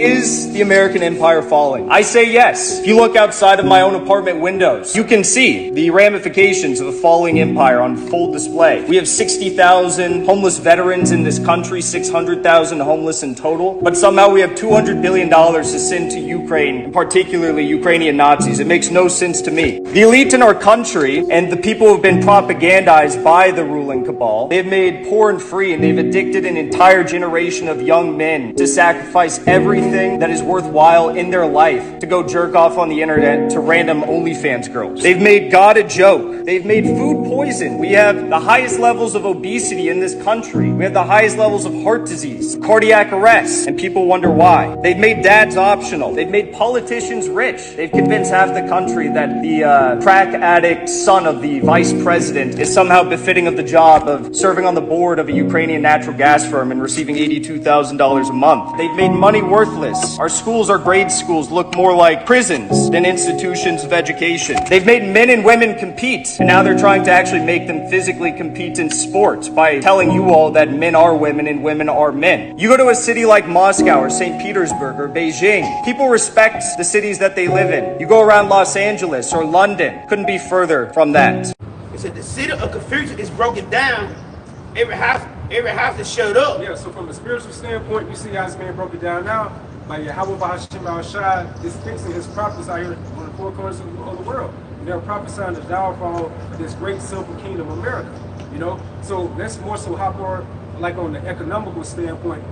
Is the American empire falling? I say yes. If you look outside of my own apartment windows, you can see the ramifications of a falling empire on full display. We have 60,000 homeless veterans in this country, 600,000 homeless in total, but somehow we have $200 billion to send to Ukraine, particularly Ukrainian Nazis. It makes no sense to me. The elite in our country and the people who have been propagandized by the ruling cabal, they've made poor and free, and they've addicted an entire generation of young men to sacrifice everything that is worthwhile in their life to go jerk off on the internet to random OnlyFans girls. They've made God a joke. They've made food poison. We have the highest levels of obesity in this country. We have the highest levels of heart disease, cardiac arrest, and people wonder why. They've made dads optional. They've made politicians rich. They've convinced half the country that the crack addict son of the vice president is somehow befitting of the job of serving on the board of a Ukrainian natural gas firm and receiving $82,000 a month. They've made money worthless. Our schools, our grade schools, look more like prisons than institutions of education. They've made men and women compete, and now they're trying to actually make them physically compete in sports by telling you all that men are women and women are men. You go to a city like Moscow or St. Petersburg or Beijing, people respect the cities that they live in. You go around Los Angeles or London, couldn't be further from that. It said the city of Confucius is broken down. Every house is shut up. Yeah, so from a spiritual standpoint, you see how it's being broken down now. Like Yahweh Hashem Al-Shad is fixing his prophets out here on the four corners of the world. They're prophesying the downfall of this great silver kingdom of America. You know, so that's more so how more like on the economical standpoint.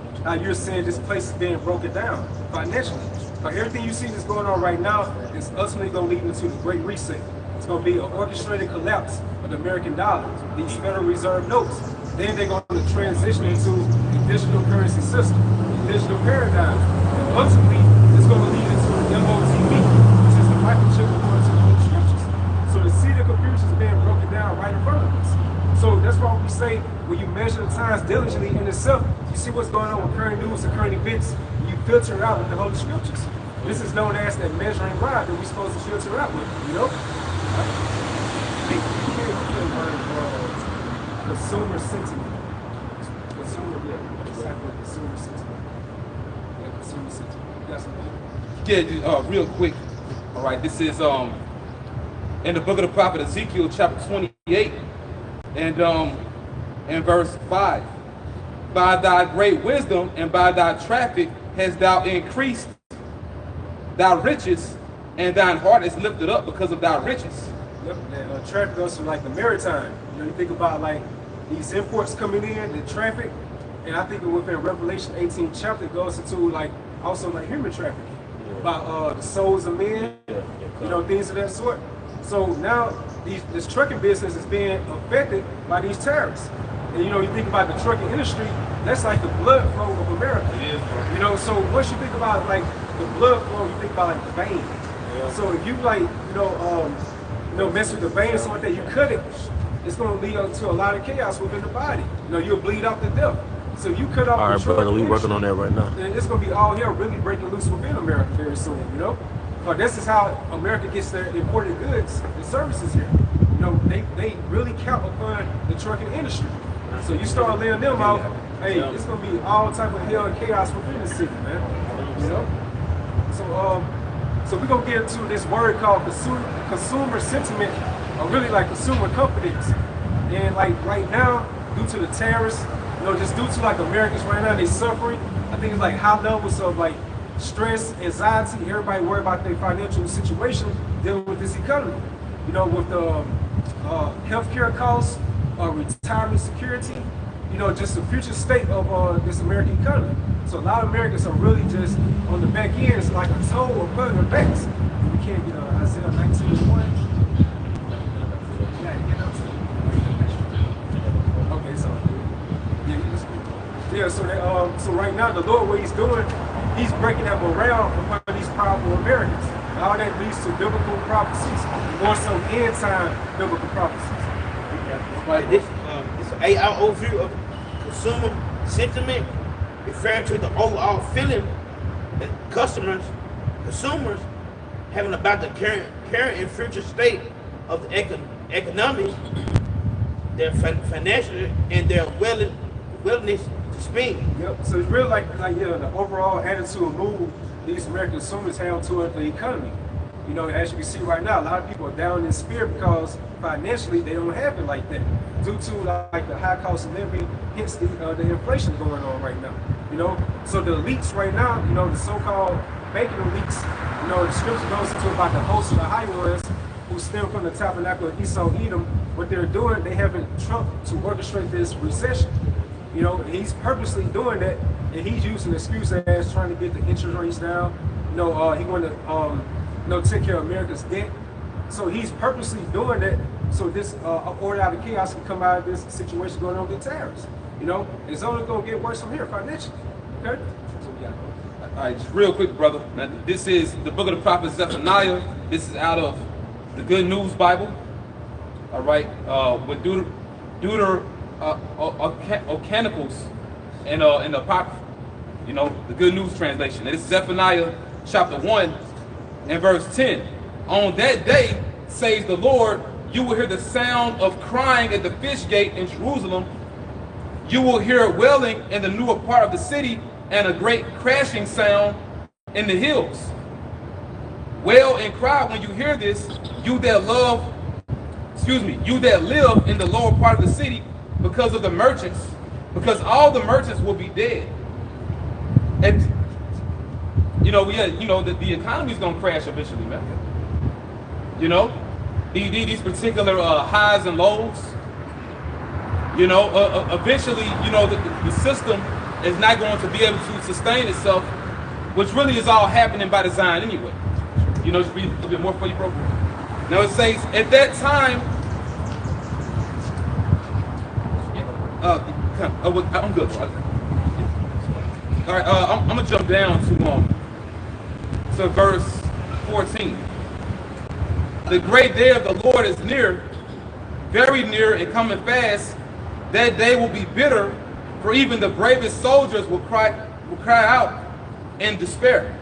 You're saying this place is being broken down financially. But everything you see that's going on right now is ultimately going to lead into the Great Reset. It's going to be an orchestrated collapse of the American dollar, these Federal Reserve notes. Then they're going to transition into the digital currency system, the digital paradigm. And ultimately, it's going to lead into the MOTV, which is the microchip according to the Holy Scriptures. So the seed of Confucius is being broken down right in front of us. So that's why we say, when you measure the times diligently in itself, you see what's going on with current news and current events, you filter it out with the Holy Scriptures. This is known as that measuring rod that we're supposed to filter out with, you know? Consumer sentiment. Consumer sentiment. Yeah, consumer sentiment. That's Yeah, real quick. All right, this is in the book of the prophet Ezekiel, chapter 28, and in verse 5. By thy great wisdom and by thy traffic hast thou increased thy riches, and thine heart is lifted up because of thy riches. Yep, and traffic goes to like the maritime. You know, you think about like these imports coming in, the traffic, and I think within Revelation 18 chapter it goes into like also like human trafficking, about the souls of men, you know, things of that sort. So now this trucking business is being affected by these tariffs. And you know, you think about the trucking industry, that's like the blood flow of America. You know, so once you think about like the blood flow, you think about like the vein. So if you like, you know, mess with the veins so that you cut it, it's going to lead to a lot of chaos within the body. You know, you'll bleed out to death. So you cut off. All right, brother, we working on that right now. And it's going to be all hell really breaking loose within America very soon. You know, but this is how America gets their imported goods and services here. You know, they really count upon the trucking industry. So you start laying them out, hey, it's going to be all type of hell and chaos within the city, man. You know, so we're going to get into this word called consumer sentiment, or really like consumer confidence. And like right now, due to the tariffs, you know, just due to like Americans right now, they suffering. I think it's like high levels of like stress, anxiety, everybody worried about their financial situation dealing with this economy. You know, with the healthcare costs, retirement security, you know, just the future state of this American economy. So a lot of Americans are really just on the back end. It's like a toll upon their backs. We can't get Isaiah 19:1. Okay, so yeah, so right now the Lord, what He's doing, He's breaking that morale upon these powerful Americans. And all that leads to biblical prophecies, more so end time biblical prophecies. Right, this is an 8-hour overview of consumer sentiment, referring to the overall feeling that consumers having about the current and future state of the economy, their financial and their willingness to speed. Yep. So it's really like the overall attitude and mood these American consumers have toward the economy. You know, as you can see right now, a lot of people are down in spirit because financially they don't have it like that due to like the high cost of living, hence the inflation going on right now. You know, so the elites right now, you know, the so-called banking elites, you know, the scripture goes into about the host of the high ones who stem from the tabernacle of Esau, Edom. What they're doing, they having Trump to orchestrate this recession. You know, he's purposely doing that, and he's using the excuse as trying to get the interest rates down. You know, he want to take care of America's debt. So he's purposely doing that so this order out of chaos can come out of this situation going on with the tariffs. You know, it's only going to get worse from here financially. Okay? So, yeah. All right, just real quick, brother. Now, this is the book of the prophet Zephaniah. This is out of the Good News Bible. All right, with Ocanicals and the Apocrypha. You know, the Good News translation. And this is Zephaniah chapter 1 and verse 10. On that day, says the Lord, you will hear the sound of crying at the fish gate in Jerusalem. You will hear wailing in the newer part of the city and a great crashing sound in the hills. Wail and cry when you hear this, you that live in the lower part of the city, because of the merchants, because all the merchants will be dead. And the economy is gonna crash eventually, man. You know, these particular highs and lows. You know, eventually, you know, the system is not going to be able to sustain itself, which really is all happening by design anyway. You know, just read a little bit more for you, bro. Now it says, at that time, I'm good, bro. All right, I'm gonna jump down to verse 14. The great day of the Lord is near, very near and coming fast. That day will be bitter, for even the bravest soldiers will cry out in despair.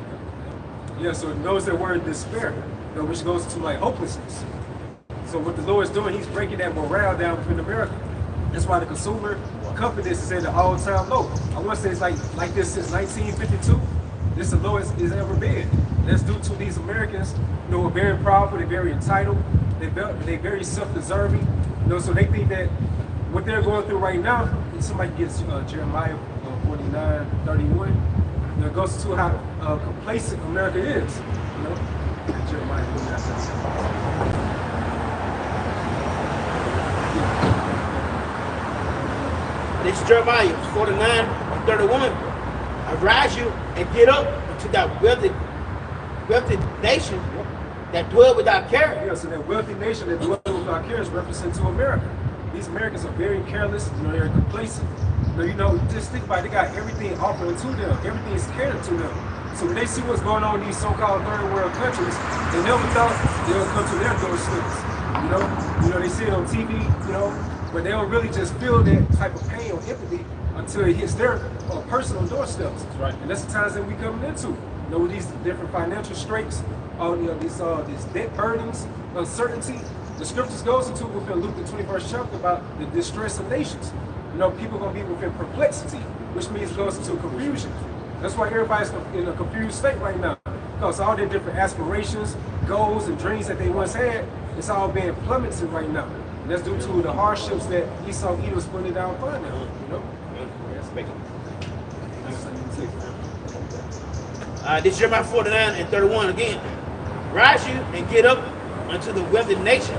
Yeah, so notice that word despair, you know, which goes to like hopelessness. So what the Lord is doing, he's breaking that morale down within America. That's why the consumer confidence is at the all-time low. I want to say it's like this since 1952. This is the lowest it's ever been. That's due to these Americans, you know, are very powerful, they're very entitled, they're very self-deserving. You know, so they think that what they're going through right now, if somebody gets Jeremiah 49:31, you know, it goes to how complacent America is. You know, Jeremiah 49:31. This is Jeremiah 49:31. Arise you and get up into that wealthy nation that dwell without care. Yeah, so that wealthy nation that dwell without care is represented to America. These Americans are very careless, you know, they're complacent. You know, just think about it, they got everything offered to them, everything is catered to them. So when they see what's going on in these so-called third world countries, they never thought they would come to their doorsteps. You know, they see it on TV, you know, but they don't really just feel that type of pain or empathy until it hits their personal doorsteps. Right. And that's the times that we coming into. You know, with these different financial straits, you know, these debt burdens, uncertainty. The scriptures goes into within Luke the 21st chapter about the distress of nations. You know, people are going to be within perplexity, which means it goes into confusion. That's why everybody's in a confused state right now. Because all their different aspirations, goals, and dreams that they once had, it's all being plummeted right now. And that's due to the hardships that Esau Edom was putting down upon them. You know? This is Jeremiah 49:31 again. Rise you and get up unto the wealthy nation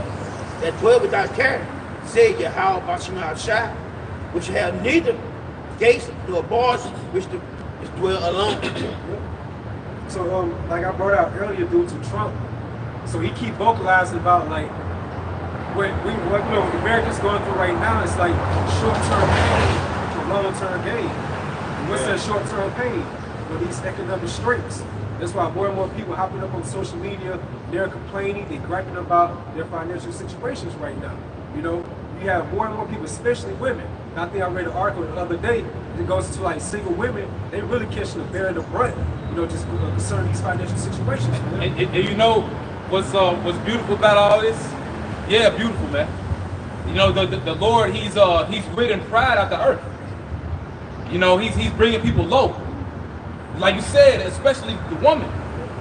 that dwell without care, said Yahweh Bashimah Shai, which have neither gates nor bars, which dwell alone. So, like I brought out earlier, due to Trump, so he keep vocalizing about like what you know America's going through right now. It's like short-term pain to long-term gain. And what's that short-term pain? You know, these economic straits. That's why more and more people hopping up on social media, they're complaining, they're griping about their financial situations right now. You know, you have more and more people, especially women. And I think I read an article the other day that goes into like single women, they really catching the bearing the brunt, you know, just concerning these financial situations. You know? And you know what's beautiful about all this? Yeah, beautiful, man. You know, the Lord, he's ridden pride out the earth. You know, he's bringing people low. Like you said, especially the woman.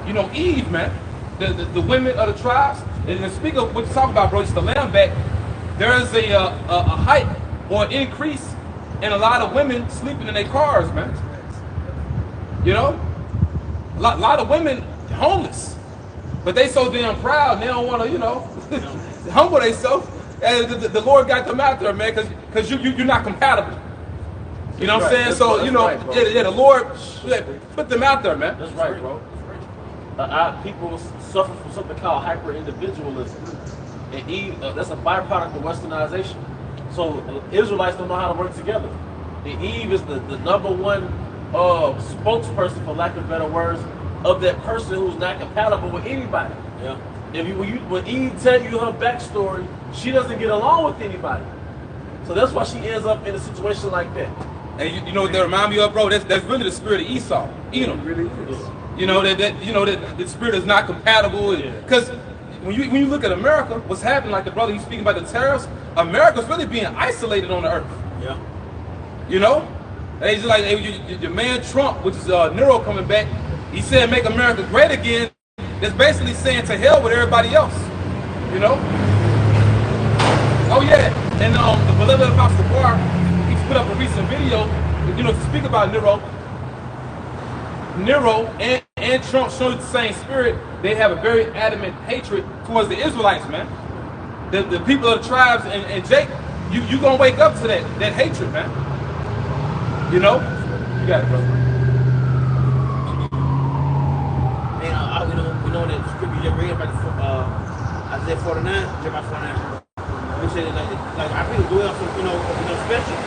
You know, Eve, man. The women of the tribes. And to speak of what you talk about, bro, just the lamb back, there is a hype or an increase in a lot of women sleeping in their cars, man. You know? A lot of women homeless. But they so damn proud, they don't want to, you know, humble themselves. And the Lord got them out there, man, because you're not compatible. You know what I'm saying? So, you know, right, the Lord put them out there, man. That's right, bro. People suffer from something called hyper-individualism. And that's a byproduct of westernization. So Israelites don't know how to work together. And Eve is the number one spokesperson, for lack of better words, of that person who's not compatible with anybody. Yeah. When Eve tell you her backstory, she doesn't get along with anybody. So that's why she ends up in a situation like that. And you know what that remind me of, bro? That's really the spirit of Esau. Edom. It really is. You know that the spirit is not compatible. Because when you look at America, what's happening? Like the brother he's speaking about the tariffs, America's really being isolated on the earth. Yeah. You know, and it's just like your man Trump, which is Nero coming back. He said, "Make America great again." That's basically saying to hell with everybody else. You know. Oh yeah, and the beloved Apostle Bar, he's put up a recent video, you know, to speak about Nero and Trump showing the same spirit. They have a very adamant hatred towards the Israelites, man. The people of the tribes and Jake, you gonna wake up to that hatred, man. You know? You got it, brother. And we know that scripture you just read about Isaiah 49, Jeremiah 49. We say that like our people dwell from, you know, special.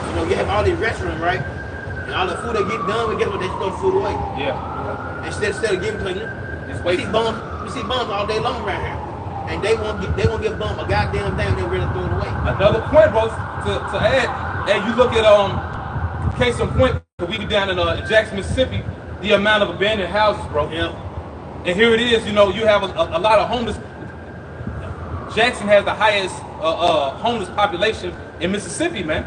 You know, you have all these restaurants, right? And all the food they get done, we get what they throw the food away. Yeah. Instead of giving to you, we see bums all day long right here. And they won't give bum a goddamn thing, they really throw it away. Another point, bro, to add, and you look at case in point, we be down in Jackson, Mississippi, the amount of abandoned houses, bro. Yeah. And here it is, you know, you have a lot of homeless. Jackson has the highest homeless population in Mississippi, man.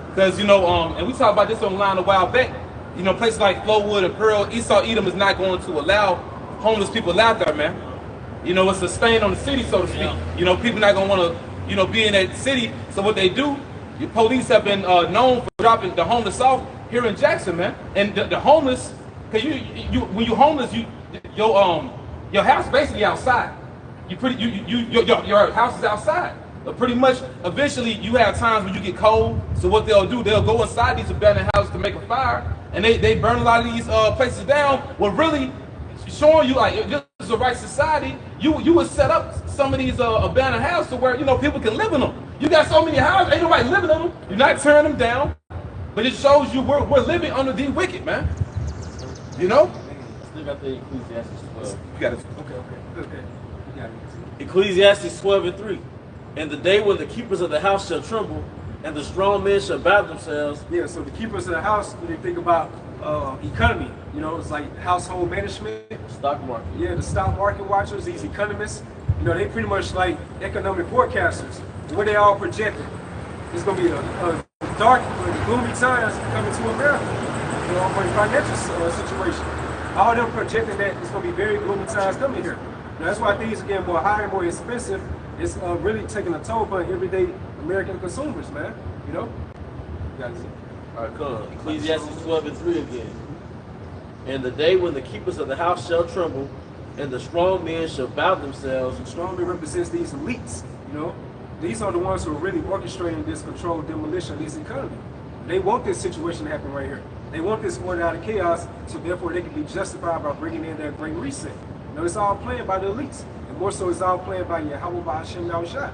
Because, you know, and we talked about this online a while back. You know, places like Flowood and Pearl, Esau Edom is not going to allow homeless people out there, man. You know, it's a stain on the city, so to speak. Yeah. You know, people not going to want to, you know, be in that city. So what they do, the police have been known for dropping the homeless off here in Jackson, man. And the homeless, because when you homeless, your house basically outside. Your house is outside. But pretty much, eventually, you have times when you get cold. So what they'll do, they'll go inside these abandoned houses to make a fire, and they burn a lot of these places down. Well, really showing you like if this is a right society, you would set up some of these abandoned houses to where, you know, people can live in them. You got so many houses, ain't nobody living in them. You're not tearing them down, but it shows you we're living under the wicked, man. You know. I still got the Ecclesiastes 12. You got it. Okay. Ecclesiastes 12:3. And the day when the keepers of the house shall tremble, and the strong men shall bow themselves. Yeah, so the keepers of the house, when they think about economy, you know, it's like household management. Stock market. Yeah, the stock market watchers, these economists, you know, they pretty much like economic forecasters. What they all projecting. It's going to be a dark, gloomy times coming to America, you know, for the financial situation. All them projecting that it's going to be very gloomy times coming here. Now, that's why things are getting more higher and more expensive. It's really taking a toll on everyday American consumers, man. You know? You gotta see. All right, come. Ecclesiastes 12:3 again. And the day when the keepers of the house shall tremble, and the strong men shall bow themselves. And strong men represents these elites, you know? These are the ones who are really orchestrating this controlled demolition of this economy. They want this situation to happen right here. They want this order out of chaos, so therefore they can be justified by bringing in their great reset. You know, it's all planned by the elites. More so, it's all planned by Yahweh Hashem Yahushua.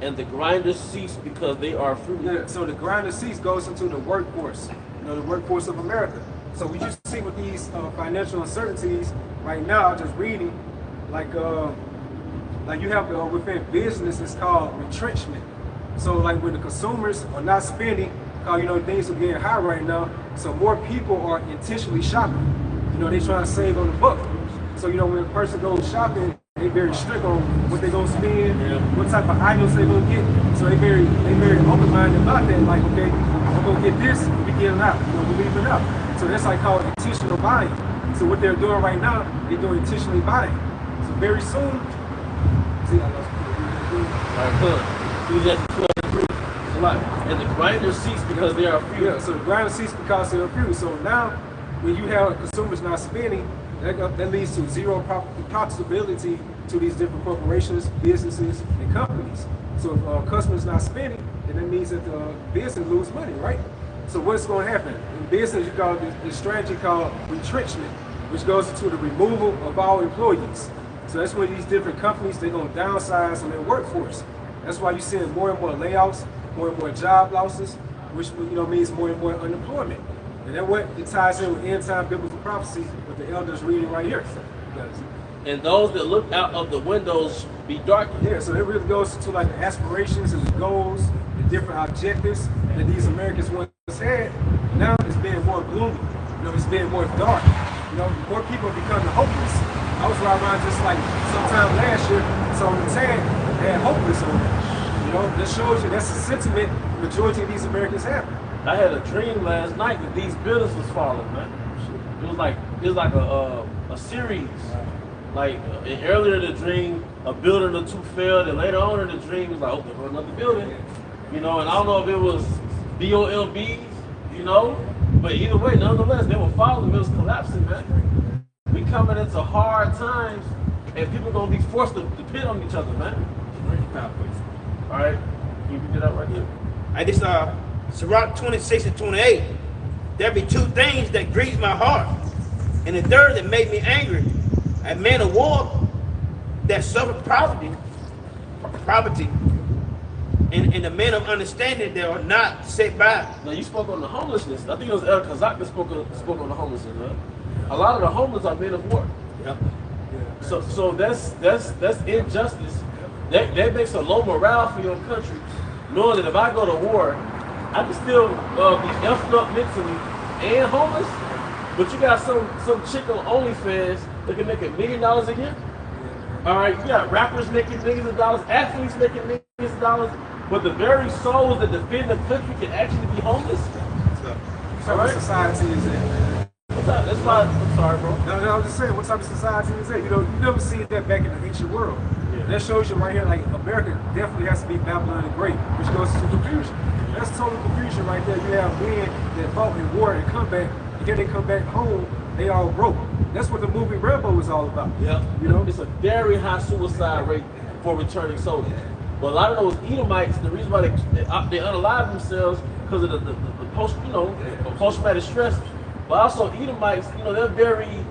And the grinders cease because they are free. Yeah, so the grinder cease goes into the workforce, you know, the workforce of America. So we just see with these financial uncertainties right now, just reading, like you have within business, it's called retrenchment. So like when the consumers are not spending, you know, things are getting high right now, so more people are intentionally shopping. You know, they trying to save on the buck. So, you know, when a person goes shopping, they very strict on what they're going to spend, what type of items they're going to get. So they very open-minded about that. Like, okay, I'm gonna get this, we getting out, we leaving out. So that's like called intentional buying. So what they're doing right now, they're doing intentionally buying. So very soon, see, I lost You just 203. It's a lot. And the grinder cease because they are few. yeah, so the grinder cease because they are few. So now, when you have consumers not spending, that leads to zero profitability to these different corporations, businesses, and companies. So if customers not spending, then that means that the business lose money, right? So what's going to happen? In business, you call this strategy called retrenchment, which goes into the removal of all employees. So that's when these different companies, they're going to downsize on their workforce. That's why you're seeing more and more layoffs, more and more job losses, which means more and more unemployment. And then it ties in with end-time biblical prophecy, what the elders reading right here. And those that look out of the windows be darkened. Yeah, so it really goes to like the aspirations and the goals, the different objectives that these Americans once had. Now it's being more gloomy. It's being more dark. More people are becoming hopeless. I was riding around just like sometime last year, so on the tag, they had hopeless on it. That shows you that's the sentiment the majority of these Americans have. I had a dream last night that these buildings was falling, man. It was like a series. Like earlier in the dream, a building or two fell, and later on in the dream, it was like, oh, there's another building. And I don't know if it was BOLBs, but either way, nonetheless, they were falling, it was collapsing, man. We coming into hard times, and people gonna be forced to depend on each other, man. All right, can you get that right here? I just Sirach 26 and 28. There be two things that grieve my heart, and the third that made me angry. A man of war that suffered poverty, and the men of understanding that are not set by. Now you spoke on the homelessness. I think it was El Kazak that spoke on the homelessness, right? A lot of the homeless are men of war. Yep. So that's injustice. That makes a low morale for your country, knowing that if I go to war, I can still be effed up mentally and homeless. But you got some chick on OnlyFans that can make $1 million a year. All right, you got rappers making millions of dollars, athletes making millions of dollars, but the very souls that defend the country can actually be homeless. So what society is that? That's why I'm sorry, bro. No, I'm just saying, what type of society is that? You never see that back in the ancient world. Yeah. That shows you right here, like America definitely has to be Babylon the Great, which goes to confusion. That's total confusion right there. You have men that fought in war and come back, and then they come back home, they all broke. That's what the movie Rambo was all about. Yeah. It's a very high suicide rate for returning soldiers. But a lot of those Edomites, the reason why they unalive themselves because of the post-traumatic stress. But also Edomites, they're very,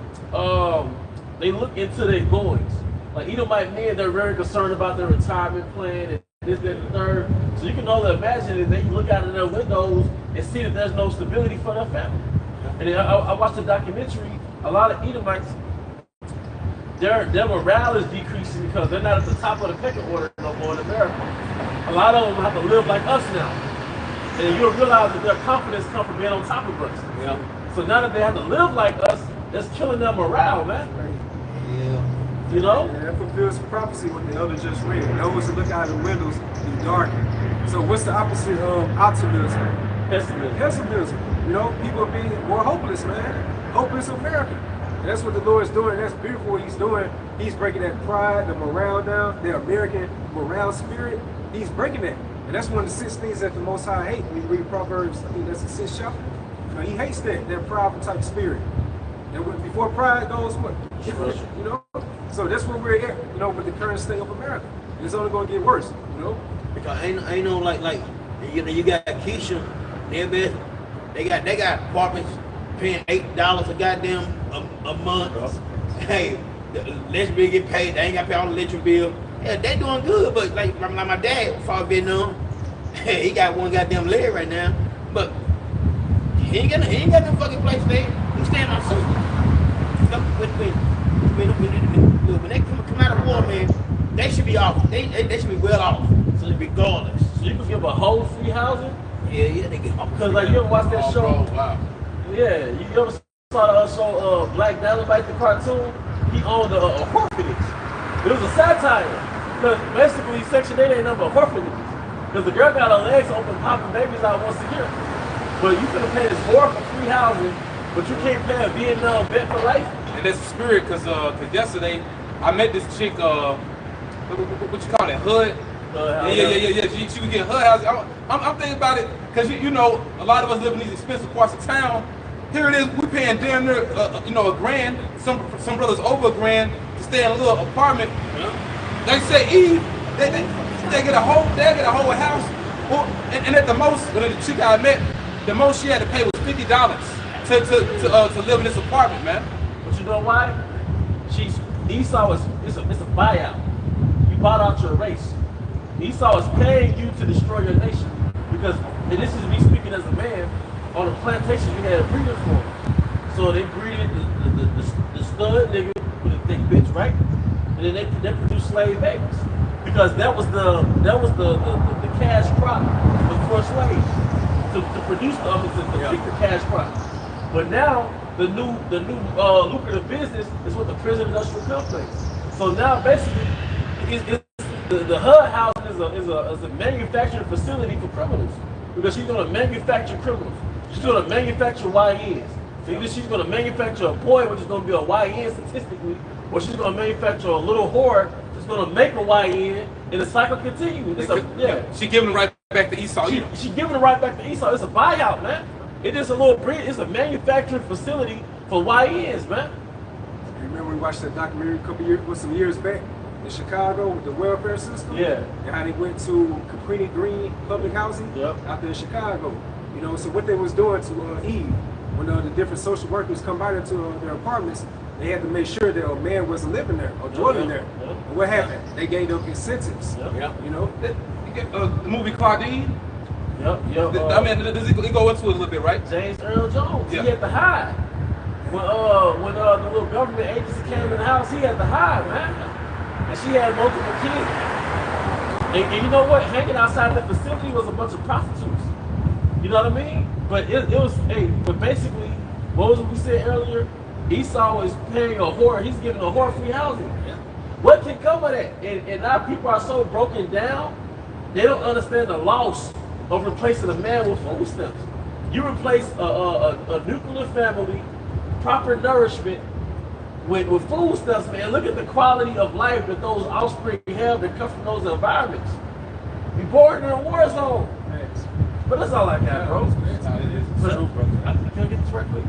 they look into their goings. Like Edomite men, they're very concerned about their retirement plan and this, that, and the third. So you can only imagine that they can look out of their windows and see that there's no stability for their family. And then I watched a documentary, a lot of Edomites, their morale is decreasing because they're not at the top of the pecking order no more in America. A lot of them have to live like us now. And you'll realize that their confidence comes from being on top of us. Yeah. So now that they have to live like us, that's killing their morale, man. Yeah. Yeah, that fulfills prophecy what the elder just read. Those who look out of the windows be darkened. So what's the opposite of optimism? Pessimism. People are being more hopeless, man. Hopeless America. And that's what the Lord is doing. That's beautiful what he's doing. He's breaking that pride, the morale down, the American morale spirit. He's breaking that. And that's one of the 6 things that the Most High hate. When you read Proverbs, I think that's the 6th chapter. He hates that prideful type spirit. And before pride goes what? So that's where we're at, with the current state of America. It's only going to get worse, Because ain't no like you got Keisha, they got apartments paying $8 a goddamn a month. Hey, the lesbian get paid. They ain't got to pay all the electric bill. Yeah, they doing good, but like my dad fought Vietnam. He got one goddamn leg right now, but he ain't got no fucking place there. He's staying on sister. When they come out of war, man, they should be off. They should be well off. So regardless. So you can give a whole free housing? Yeah, they get off. Because like you ever watch that show? Wow. Yeah, you ever saw the show Black Dynamite, the cartoon? He owned a orphanage. It was a satire. Because basically Section 8 ain't nothing but orphanages. Because the girl got her legs open, popping babies out once a year. But you finna pay this whore for free housing, but you can't pay a Vietnam vet for life? And that's the spirit, cause yesterday I met this chick, what you call it, hood? Yeah. She would get hood housing. I'm thinking about it, cause you know, a lot of us live in these expensive parts of town. Here it is, we paying damn near, $1,000. Some brothers over $1,000 to stay in a little apartment. Yeah. They say Eve, they get a whole house. Well, and at the most, when the chick I met, the most she had to pay was $50 to live in this apartment, man. But you know why? Esau it's a buyout. You bought out your race. Esau is paying you to destroy your nation. Because, and this is me speaking as a man, on the plantation you had a breeding form. So they breeded the stud nigga with a thick bitch, right? And then they produced slave babies. Because that was the cash crop for slaves. To produce the cash crop. But now the new lucrative business is with the prison industrial complex. So now basically the HUD housing is a manufacturing facility for criminals. Because she's gonna manufacture criminals. She's gonna manufacture YNs. So either she's gonna manufacture a boy, which is gonna be a YN statistically, or she's gonna manufacture a little whore that's gonna make a YN, and the cycle continues. She giving it right back to Esau. She giving it right back to Esau. It's a buyout, man. It is a little breed. It's a manufacturing facility for YNs, man. Remember we watched that documentary some years back in Chicago with the welfare system? Yeah. And how they went to Capri Green public housing out there in Chicago. You know, so what they was doing to Eve, when the different social workers come out into their apartments, they had to make sure that a man wasn't living there or dwelling there. And what happened? They gave them incentives. You know? The movie Claudine? I mean, does he go into it a little bit, right? James Earl Jones. He had to hide. When the little government agency came in the house, he had to hide, man. And she had multiple kids. And you know what? Hanging outside the facility was a bunch of prostitutes. You know what I mean? But it was, but basically, what was it we said earlier? Esau is paying a whore, he's giving a whore free housing. What can come of that? And now people are so broken down, they don't understand the loss of replacing a man with food stamps. You replace a nuclear family, proper nourishment, with food stamps, man. Look at the quality of life that those offspring have that come from those environments. You're born in a war zone. But that's all I got, bro. Can I get this right quick?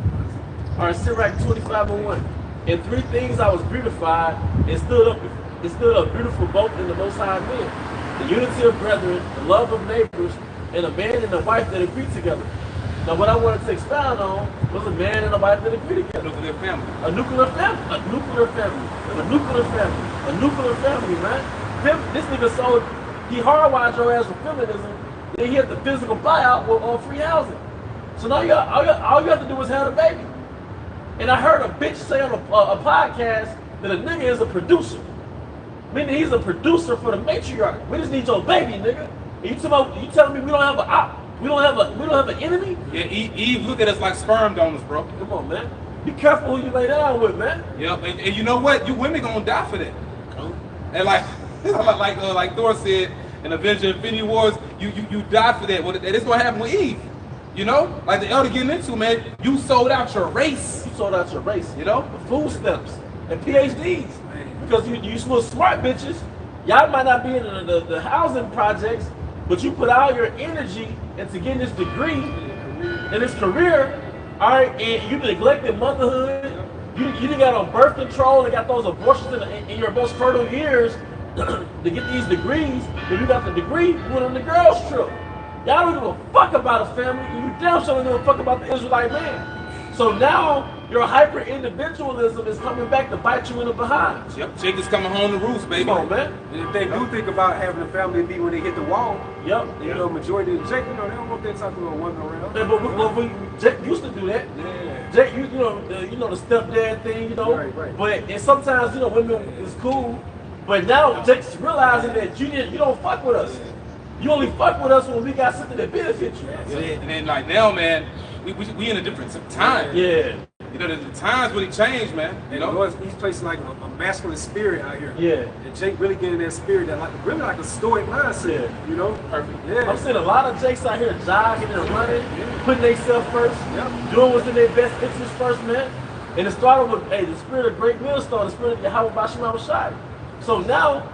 All right, Sirach 25:1. In three things I was beautified and stood up beautiful both in the Most High men. The unity of brethren, the love of neighbors, and a man and a wife that agree together. Now what I wanted to expound on was a man and a wife that agree together. A nuclear family. A nuclear family. A nuclear family. A nuclear family. A nuclear family, man. This nigga sold, he hardwired your ass with feminism, then he had the physical buyout on free housing. So now all you have to do is have a baby. And I heard a bitch say on a podcast that a nigga is a producer. Meaning he's a producer for the matriarch. We just need your baby, nigga. And you telling me we don't have a op? We don't have an enemy? Yeah, Eve look at us like sperm donors, bro. Come on, man. Be careful who you lay down with, man. Yep, and you know what? You women gonna die for that. And like Thor said in Avengers Infinity Wars, you die for that. Well, that's what happened with Eve. You know, like the elder getting into, man. You sold out your race. You sold out your race. You know, the food stamps and PhDs, because you little smart bitches. Y'all might not be in the housing projects, but you put all your energy into getting this degree and this career, all right, and you neglected motherhood. You didn't got on birth control and got those abortions in your most fertile years to get these degrees. If you got the degree, you went on the girls' trip. Y'all don't give a fuck about a family, and you damn sure don't give a fuck about the Israelite man. So now your hyper individualism is coming back to bite you in the behind. Yep, chicken's coming home to roost, baby. Come on, man. And if they do think about having a family be when they hit the wall, you know, majority of Jake, you know, they don't want that type of woman around. But Jake used to do that. Yeah. Jake, you know the stepdad thing, you know. Right. But and sometimes women is cool, but now Jake's realizing that you don't fuck with us. You only fuck with us when we got something that benefits you. And then like now, man, we in a different time. Yeah. You know, the times really changed, man. You know, he's placing like a masculine spirit out here. Yeah. And Jake really getting that spirit that like really like a stoic mindset. Yeah. You know? Perfect. Yeah. I'm seeing a lot of Jakes out here jogging and running, putting themselves first, doing what's in their best interest first, man. And it started with, hey, the spirit of great millstone, the spirit of Yahweh Bashim Shai. So now,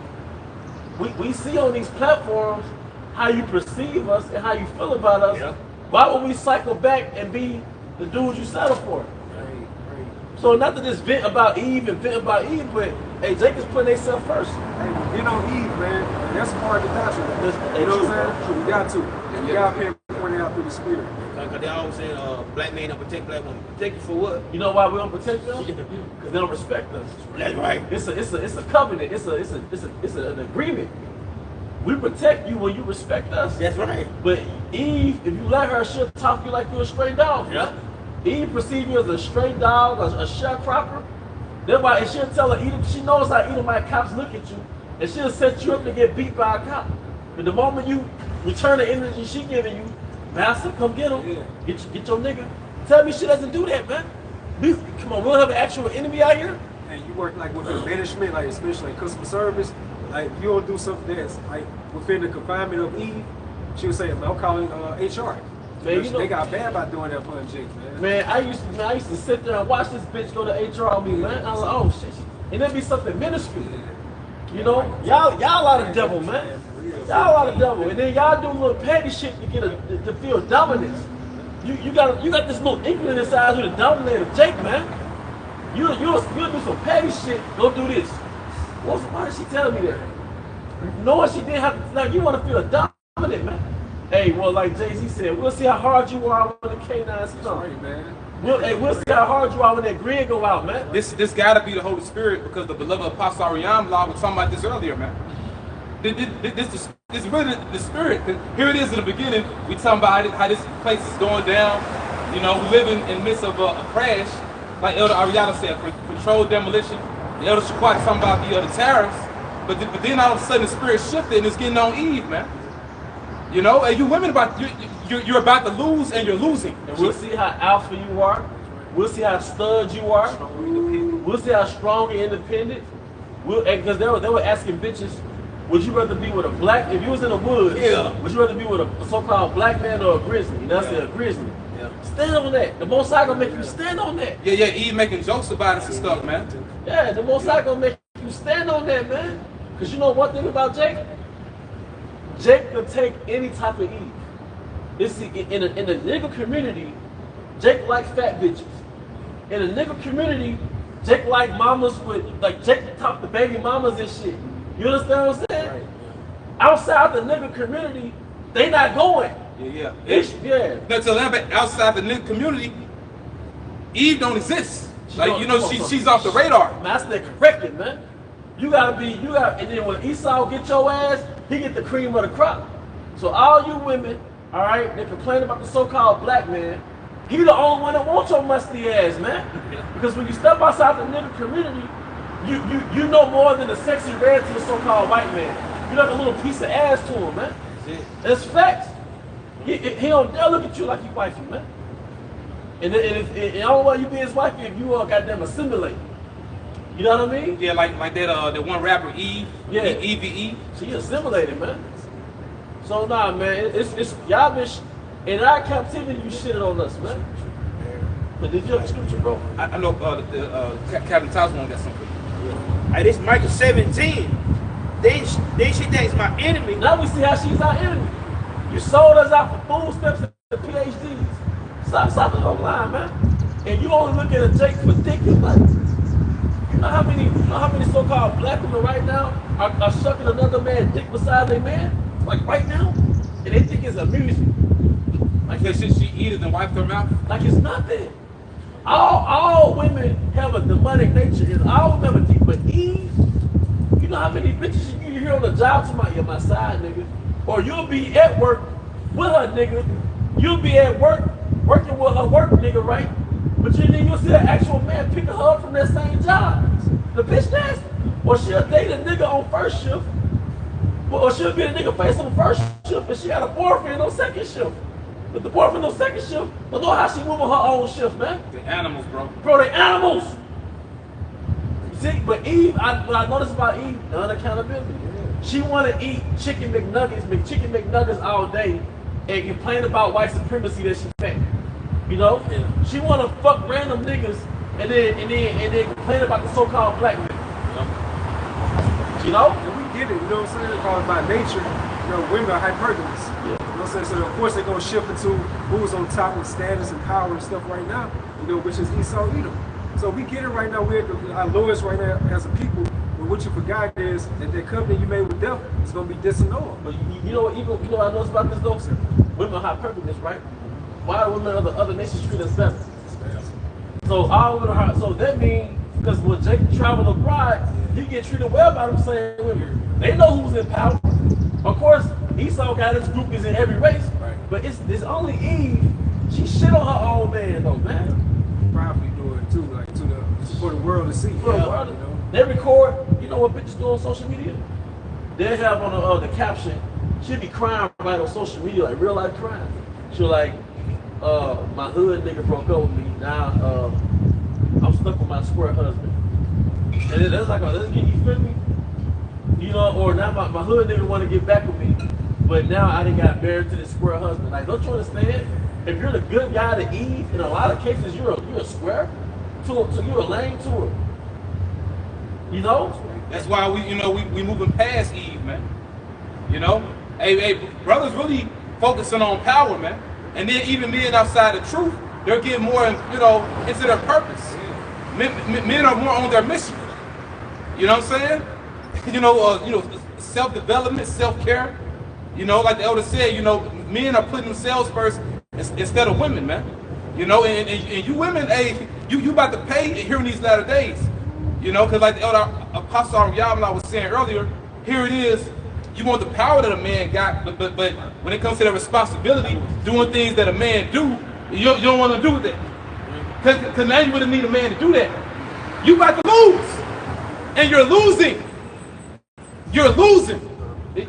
we see on these platforms how you perceive us and how you feel about us. Yeah. Why would we cycle back and be the dudes you settle for? So not to just vent about Eve and vent about Eve, but hey, Jake is putting themselves first. Hey, get on Eve, man. That's part of the doctrine. You know what I'm saying? We got to. And we got to point it out through the spirit. Like they always say, black men don't protect black women. Protect you for what? You know why we don't protect them? Because they don't respect us. That's right. It's a covenant. It's an agreement. We protect you when you respect us. That's right. But Eve, if you let her, she'll talk you like you're a stray dog. Yeah. Eve perceive you as a stray dog, a sharecropper. That's why, and she'll tell her, she knows how Edomite cops look at you, and she'll set you up to get beat by a cop. But the moment you return the energy she giving you, master, come get him. Yeah. Get your nigga. Tell me she doesn't do that, man. Come on, we'll have an actual enemy out here. And you work like with the management, like especially like customer service. Like you don't do something that's like within the confinement of Eve, she would say, I'm calling HR. Man, you know, they got bad by doing that for Jake, man. Man, I used to sit there and watch this bitch go to HR on me, man. I was like, oh shit. And it'd be something minuscule. You know? Y'all are the devil, man. Y'all are the devil. And then y'all do little petty shit to feel dominance. You got this little inkling inside you to dominate a Jake, man. You'll do some petty shit, go do this. Why did she tell me that? Knowing she didn't have to, like, you want to feel dominant, man. Hey, well, like Jay-Z said, we'll see how hard you are when the K9s come. Right, man. We'll see how hard you are when that grid go out, man. this gotta be the Holy Spirit, because the beloved Apostle Ariam Law was talking about this earlier, man. This really the Spirit. Here it is in the beginning. We talking about how this place is going down. You know, we live in the midst of a crash, like Elder Ariana said, controlled demolition. The Elder Shaquat talking about the tariffs, but then all of a sudden the Spirit shifted and it's getting on Eve, man. You know, and you women you're about to lose, and you're losing. And we'll see how alpha you are. We'll see how stud you are. We'll see how strong and independent. Because they were asking bitches, would you rather be with a black, if you was in the woods, would you rather be with a so-called black man or a grizzly? And I said a grizzly. Yeah. Stand on that. The Most High gonna make you stand on that. Yeah, Eve making jokes about us and stuff, man. Yeah, the Most High gonna make you stand on that, man. Because you know one thing about Jake? Jake can take any type of Eve. In the nigga community, Jake like fat bitches. In the nigga community, Jake like mamas with, like Jake talk to baby mamas and shit. You understand what I'm saying? Right. Outside the nigga community, they not going. Yeah. Yeah. So outside the nigga community, Eve don't exist. She's off the radar. Man, that's the corrected, man. You gotta, and then when Esau get your ass, he get the cream of the crop. So all you women, all right, they complain about the so-called black man. He the only one that wants your musty ass, man. Because when you step outside the nigga community, you know more than the sexy red to the so-called white man. You're like a little piece of ass to him, man. That's facts. He don't dare look at you like you wifey, man. And the only way you be his wifey if you goddamn assimilate. You know what I mean? Yeah, like that one rapper Eve. Yeah. Eve. She assimilated, man. So nah, man, it's y'all been in our captivity. You shitted on us, man. But did you have a scripture, bro? I know Captain Tasman got something. Hey, this Micah 17. Then she thinks my enemy. Now we see how she's our enemy. You sold us out for food stamps and PhDs. Stop the whole line, man. And you only look at a Jake for dick and butt. You know how many so-called black women right now are sucking another man's dick beside their man? Like right now? And they think it's amusing. Like she eat it and wipe her mouth? Like it's nothing. All women have a demonic nature. And all women have a deep, but Eve, you know how many bitches you hear on the job to you're my side nigga? Or you'll be at work with her nigga. You'll be at work working with her work nigga, right? But then you'll see an actual man picking her up from that same job. The bitch nasty. Or she'll date a nigga on first shift. Or she'll be a nigga face on first shift and she got a boyfriend on second shift. But the boyfriend on second shift, but know how she move on her own shift, man. The animals, bro. Bro, they animals. See, but Eve, what I noticed about Eve, unaccountability. She want to eat chicken McNuggets all day and complain about white supremacy that she fat. You know? She want to fuck random niggas and then complain about the so-called black niggas. You know? And we get it, you know what I'm saying? Because by nature, you know, women are hypergamous. Yeah. You know what I'm saying? So of course they're gonna shift into who's on top of status and power and stuff right now, you know, which is Esau Edom. So we get it right now, we're at our lowest right now as a people, but what you forgot is that covenant you made with death is gonna be disannulled. But you know what I noticed about this though? Women are hypergamous, right? Why do women of the other nations treat us better? So all women are, so that means, because when Jacob traveled abroad, he get treated well by them same women. They know who's in power. Of course, Esau got his group is in every race, but it's only Eve. She shit on her own man though, man. Probably do it too, like for the world to see. For the world, you know? They record. You know what bitches do on social media? They have on the caption. She'll be crying right on social media, like real life crying. She'll like, my hood nigga broke up with me. Now I'm stuck with my square husband. And then that's like, you feel me? You know, or now my hood nigga want to get back with me, but now I done got married to this square husband. Like, don't you understand? If you're the good guy to Eve, in a lot of cases you're a square to you're a lame to her. You know? That's why we moving past Eve, man. You know? Hey, brothers really focusing on power, man. And then even men outside the truth, they're getting more, into their purpose. Men are more on their mission. You know what I'm saying? Self-development, self-care. Like the elder said, men are putting themselves first instead of women, man. And you women, hey, you about to pay here in these latter days. Because like the elder Apostle Ariabla was saying earlier, here it is. You want the power that a man got, but when it comes to the responsibility, doing things that a man do, you don't want to do that. Because now you wouldn't need a man to do that. You about to lose. And you're losing. You're losing.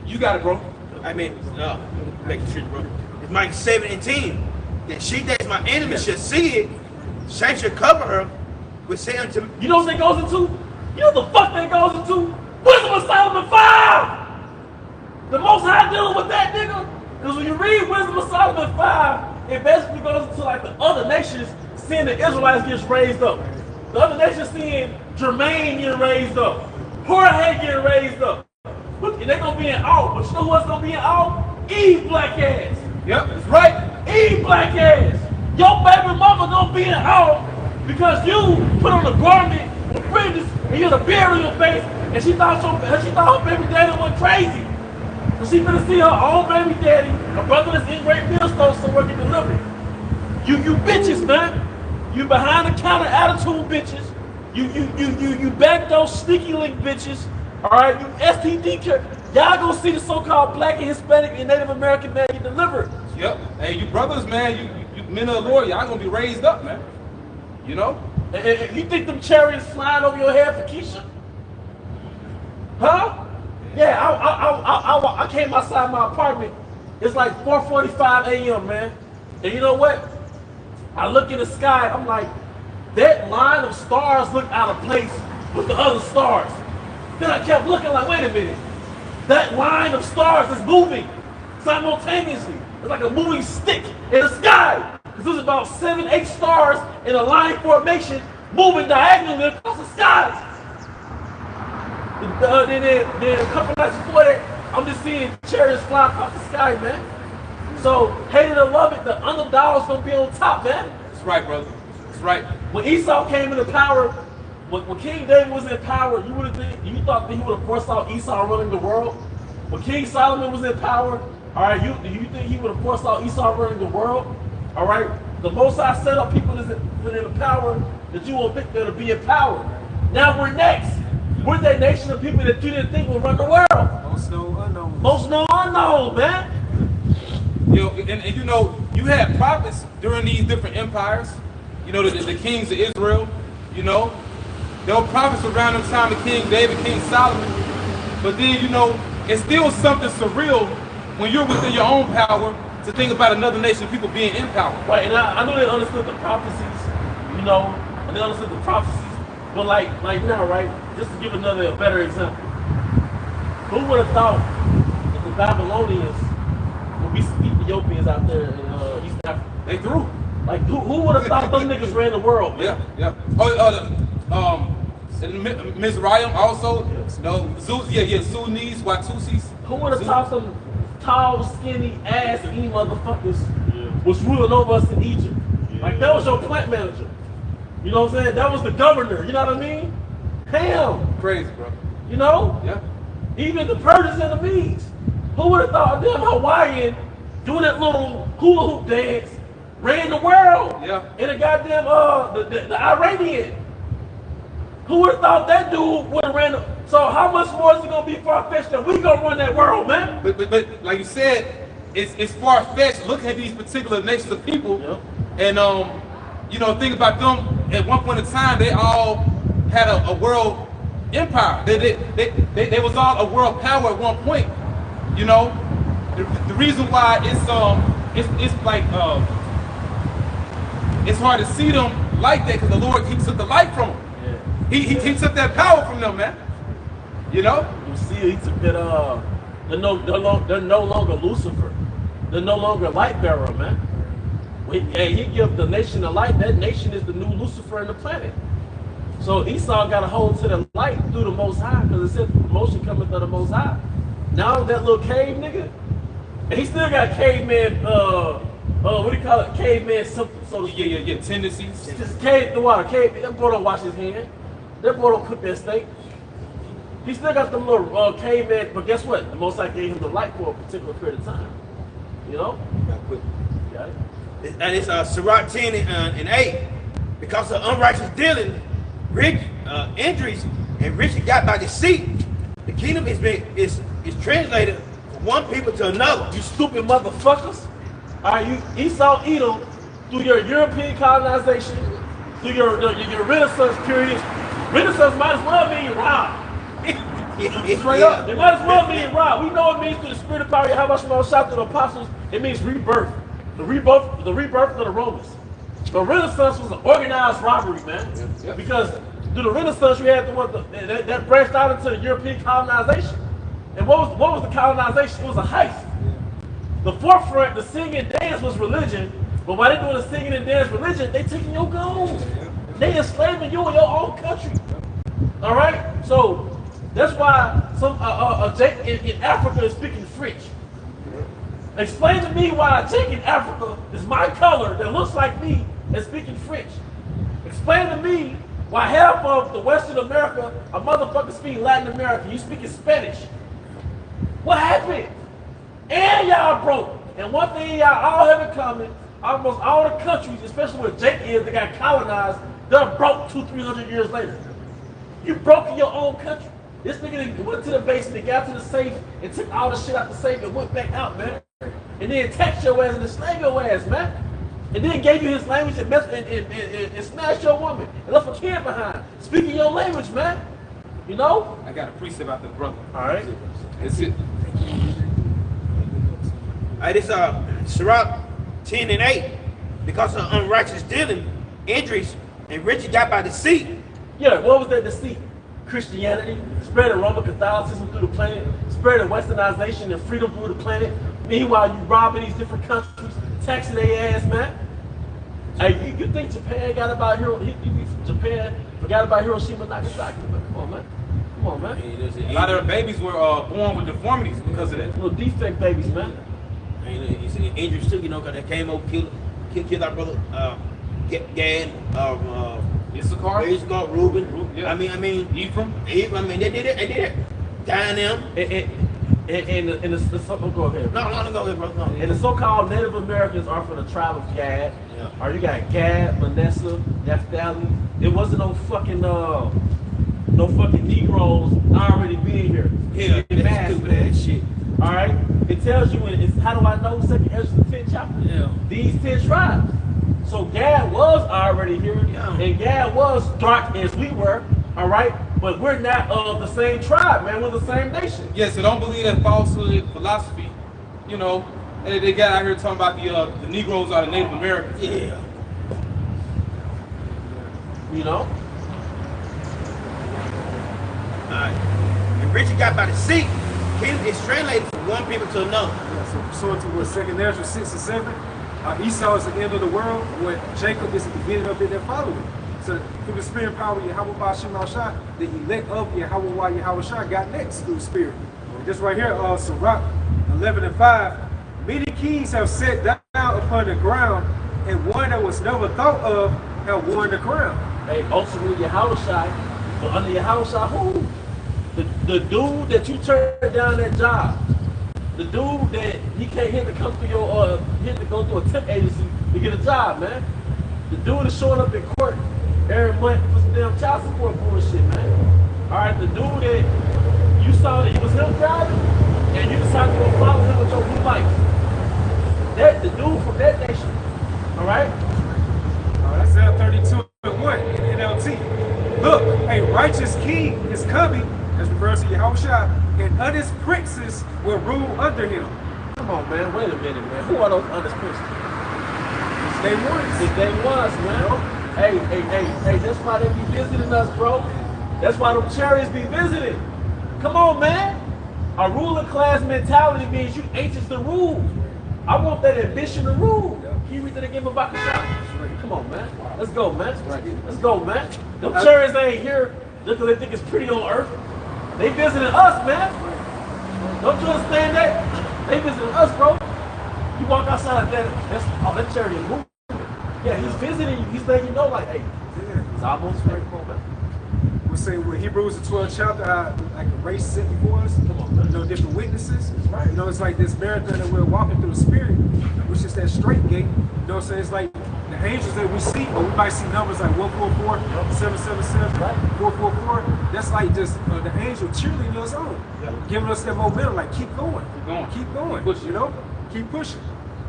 You got it, bro. I mean, make it true, bro. It's Mike 17. That she that's my enemy should see it. Shame should cover her with saying to me. You know what that goes into? You know what the fuck that goes into? Wisdom of Solomon 5! The Most High dealing with that nigga. Because when you read Wisdom of Solomon 5, it basically goes into like the other nations seeing the Israelites get raised up. The other nations seeing Jermaine getting raised up. Jorge getting raised up. And they're going to be in awe. But you know what's going to be in awe? Eve black ass. Yep, that's right. Eve black ass. Your baby mama going to be in awe because you put on a garment with fringes and you had a beard on your face and she thought her baby daddy went crazy. So she finna see her own baby daddy, her brother that's in Great Millstone somewhere getting delivered. You bitches, man. You behind the counter attitude bitches. You back those sneaky link bitches. Alright, you STD y'all gonna see the so-called black and Hispanic and Native American man get delivered. Yep. Hey, you brothers, man, you men of the Lord, y'all gonna be raised up, man. And you think them chariots flying over your head for Keisha? Huh? Yeah, I came outside my apartment. It's like 4:45 a.m., man. And you know what? I look in the sky, I'm like, that line of stars look out of place with the other stars. Then I kept looking like, wait a minute. That line of stars is moving simultaneously. It's like a moving stick in the sky. Because there's about 7, 8 stars in a line formation moving diagonally across the sky. Then a couple nights before that, I'm just seeing chariots fly across the sky, man. So, hate it or love it, the underdog's gonna be on top, man. That's right, brother. That's right. When Esau came into power, when King David was in power, you thought that he would have foresaw Esau running the world? When King Solomon was in power, all right, you think he would have foresaw Esau running the world? All right, the Most High set up people that's in power that you won't think that'll be in power. Now we're next. We're that nation of people that you didn't think would run the world. Most known unknown. Most known unknown, man. And you had prophets during these different empires. The kings of Israel. There were prophets around the time of King David, King Solomon. But then, it's still something surreal when you're within your own power to think about another nation of people being in power. Right, and I know they understood the prophecies, you know, and they understood the prophecies, but like now, right, just to give a better example, who would have thought that the Babylonians would be some Ethiopians out there in East Africa? They threw. Like, who would have thought those niggas ran the world, man? Yeah. Mizraim also. No, Sunnis, Watusis. Who would have thought some tall, skinny, ass-eating motherfuckers was ruling over us in Egypt? Like, that was your plant manager. You know what I'm saying? That was the governor. You know what I mean? Damn. Crazy, bro. You know? Yeah. Even the Persians and the Medes. Who would have thought them Hawaiian doing that little hula hoop dance ran the world? Yeah. And the goddamn the Iranian. Who would have thought that dude would have ran the, so how much more is it gonna be far-fetched that we gonna run that world, man? But like you said, it's far-fetched looking at these particular nations of people. Yep. And you know, think about them at one point in time, they all had a world empire. They was all a world power at one point. You know, the reason why it's like it's hard to see them like that because the Lord, He took the light from them. Yeah. He took that power from them, man. You know. You see, He took that. They're no longer Lucifer. They're no longer light bearer, man. And He give the nation the light. That nation is the new Lucifer in the planet. So Esau got a hold to the light through the Most High, because it said promotion coming through the Most High. Now that little cave nigga, and he still got caveman, what do you call it? Caveman symptoms. So Yeah, tendencies. just cave the water. That boy don't wash his hand. That boy don't cook that steak. He still got the little caveman, but guess what? The Most High gave him the light for a particular period of time. You know? Got it? And it's Sirach 10 and 8. Because of unrighteous dealing, rich injuries, and rich got by deceit, the kingdom is translated from one people to another. You stupid motherfuckers. Alright, you Esau Edom through your European colonization, through your Renaissance period. Renaissance might as well mean rob. Straight up. It might as well mean rob. We know it means through the spirit of power. How much more shout to the apostles? It means rebirth. The rebirth of the Romans. The Renaissance was an organized robbery, man. Yeah. Because through the Renaissance, you had that branched out into the European colonization. And what was the colonization? It was a heist. The forefront, the singing and dance was religion, but while they doing the singing and dance religion, they taking your gold. They enslaving you in your own country. All right? So that's why some Jake in Africa is speaking French. Explain to me why a Jake in Africa is my color that looks like me and speaking French. Explain to me why half of the Western America are motherfuckers speaking Latin American. You speaking Spanish. What happened? And y'all broke. And one thing y'all all have in common, almost all the countries, especially where Jake is, that got colonized, they're broke 200-300 years later. You broke in your own country. This nigga went to the basement, got to the safe, and took all the shit out the safe and went back out, man. And then taxed your ass and enslaved your ass, man. And then gave you his language and smashed your woman and left a kid behind. Speaking your language, man. You know? I got a precept out the brother. All right. That's it. This Sirach 10 and 8. Because of unrighteous dealing, injuries, and riches got by deceit. Yeah, what was that deceit? Christianity, spread of Roman Catholicism through the planet, spread of westernization and freedom through the planet. Meanwhile, you robbing these different countries, taxing their ass, man. Hey, you think Japan got about Japan forgot about Hiroshima and Nagasaki? Come on, man. Come on, man. A lot of their babies were born with deformities because of that. Little defect babies, man. You see injuries too, you know, because they came over, killed our brother, Gad, Issachar, Reuben. Yeah. I mean, Ephraim. They did it. Dying them. And the go ahead. No, go ahead, brother. No. And the so-called Native Americans are from the tribe of Gad. Yeah. Or you got Gad, Manasseh, Naphtali. It wasn't no fucking Negroes already being here. Yeah, that's stupid ass shit. All right. It tells you how do I know? Second Ezra 10th chapter. Yeah. These 10 tribes. So Gad was already here, Yeah. and Gad was dark as we were. All right. But we're not of the same tribe, man. We're the same nation. Yeah, so don't believe that falsehood philosophy. You know, And they got out here talking about the Negroes are the Native Americans. Yeah. You know? And Richard got by the sea. Kingdom is translated from one people to another. Yeah, so pursuant to what 2 Ezra 6 and 7, Esau is the end of the world, when Jacob is the beginning of it that followed it. So through the spirit and power of Yahweh Ba'Shem Al-Shai, the elect of Yahweh Shai got next through the spirit. This right here, Sirach 11 and 5, many kings have sat down upon the ground, and one that was never thought of have won the crown. Hey, ultimately Yahushai, but under Yahushai, who? The dude that you turned down that job, the dude that he can't hit to come through your hit to go through a temp agency to get a job, man. The dude is showing up in court every month for some damn child support bullshit, man. All right, the dude that you saw that he was him driving, and you decided to go follow him with your blue lights. That the dude from that nation, all right. That's L32 and 1 in NLT. Look, a righteous king is coming, as refers to Yahushua, and honest princes will rule under him. Come on, man. Wait a minute, man. Who are those honest princes? It's day ones. It's day ones, man. Hey, that's why they be visiting us, bro. That's why them chariots be visiting. Come on, man. A ruling class mentality means you anxious to rule. I want that ambition to rule. Can you read that again about the shot? Come on, man. Let's go, man. Let's go, man. Them chariots ain't here just because they think it's pretty on earth. They visiting us, man. Don't you understand that? They visiting us, bro. You walk outside of that chariot is moving. Yeah, he's visiting you. He's letting you know, like, hey, it's almost right. Come on, man. We'll say with Hebrews the 12th chapter, like a race set before us. Come on, man. You know, different witnesses. Right. You know, it's like this marathon that we're walking through the spirit, which is that straight gate. You know what I'm saying? It's like the angels that we see, or we might see numbers like 144, 777, 444. That's like just the angel cheerleading us on, giving us that momentum, like keep going, keep going, you know, keep pushing.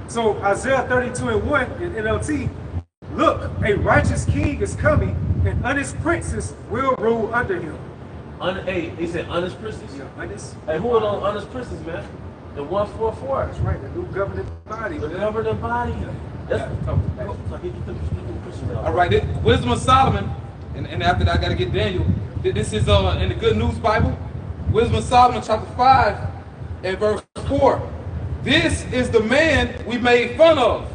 So Isaiah 32 and 1 in NLT, look, a righteous king is coming, and honest princes will rule under him. Hey, he said honest princes? Yeah, honest. Hey, who are those honest princes, man? The 144. That's right, the new governing body. The governing body. That's all right, Wisdom of Solomon, and after that I got to get Daniel. This is in the Good News Bible, Wisdom of Solomon chapter 5 and verse 4. This is the man we made fun of.